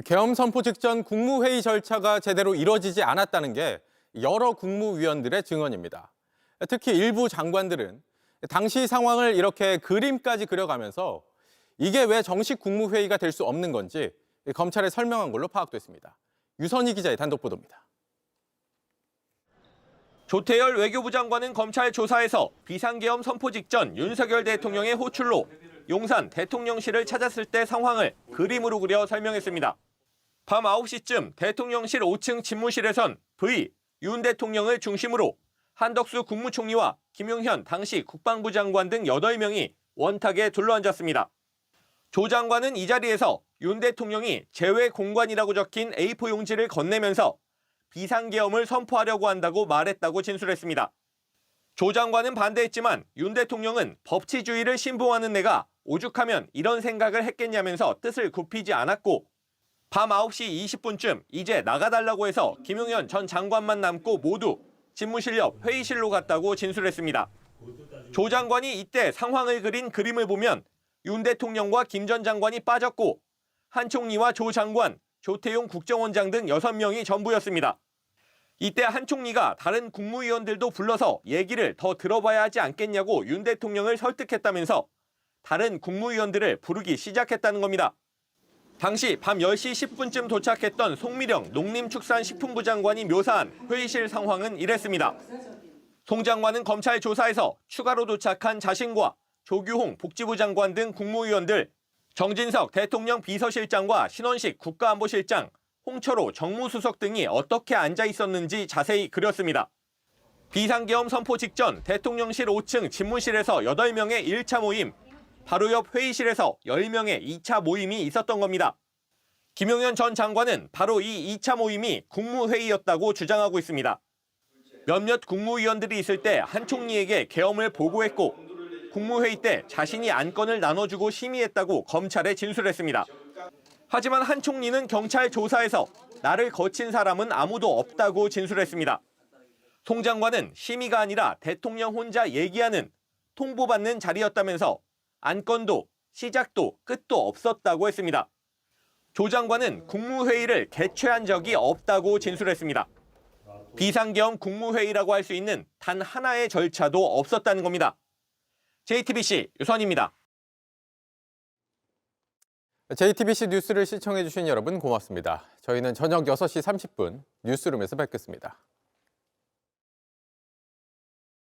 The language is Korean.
계엄 선포 직전 국무회의 절차가 제대로 이뤄지지 않았다는 게 여러 국무위원들의 증언입니다. 특히 일부 장관들은 당시 상황을 이렇게 그림까지 그려가면서 이게 왜 정식 국무회의가 될 수 없는 건지 검찰에 설명한 걸로 파악됐습니다. 유선희 기자의 단독 보도입니다. 조태열 외교부 장관은 검찰 조사에서 비상계엄 선포 직전 윤석열 대통령의 호출로 용산 대통령실을 찾았을 때 상황을 그림으로 그려 설명했습니다. 밤 9시쯤 대통령실 5층 집무실에선 윤 대통령을 중심으로 한덕수 국무총리와 김용현 당시 국방부 장관 등 8명이 원탁에 둘러앉았습니다. 조 장관은 이 자리에서 윤 대통령이 재외 공관이라고 적힌 A4 용지를 건네면서 비상계엄을 선포하려고 한다고 말했다고 진술했습니다. 조 장관은 반대했지만 윤 대통령은 법치주의를 신봉하는 내가 오죽하면 이런 생각을 했겠냐면서 뜻을 굽히지 않았고 밤 9시 20분쯤 이제 나가달라고 해서 김용현 전 장관만 남고 모두 집무실 옆 회의실로 갔다고 진술했습니다. 조 장관이 이때 상황을 그린 그림을 보면 윤 대통령과 김 전 장관이 빠졌고 한 총리와 조 장관, 조태용 국정원장 등 6명이 전부였습니다. 이때 한 총리가 다른 국무위원들도 불러서 얘기를 더 들어봐야 하지 않겠냐고 윤 대통령을 설득했다면서 다른 국무위원들을 부르기 시작했다는 겁니다. 당시 밤 10시 10분쯤 도착했던 송미령 농림축산식품부 장관이 묘사한 회의실 상황은 이랬습니다. 송 장관은 검찰 조사에서 추가로 도착한 자신과 조규홍 복지부 장관 등 국무위원들, 정진석 대통령 비서실장과 신원식 국가안보실장, 홍철호 정무수석 등이 어떻게 앉아 있었는지 자세히 그렸습니다. 비상계엄 선포 직전 대통령실 5층 집무실에서 8명의 1차 모임, 바로 옆 회의실에서 10명의 2차 모임이 있었던 겁니다. 김용현 전 장관은 바로 이 2차 모임이 국무회의였다고 주장하고 있습니다. 몇몇 국무위원들이 있을 때 한 총리에게 계엄을 보고했고 국무회의 때 자신이 안건을 나눠주고 심의했다고 검찰에 진술했습니다. 하지만 한 총리는 경찰 조사에서 나를 거친 사람은 아무도 없다고 진술했습니다. 송 장관은 심의가 아니라 대통령 혼자 얘기하는 통보받는 자리였다면서 안건도 시작도 끝도 없었다고 했습니다. 조 장관은 국무회의를 개최한 적이 없다고 진술했습니다. 비상계엄 국무회의라고 할 수 있는 단 하나의 절차도 없었다는 겁니다. JTBC 유선희입니다. JTBC 뉴스를 시청해주신 여러분 고맙습니다. 저희는 저녁 6시 30분 뉴스룸에서 뵙겠습니다.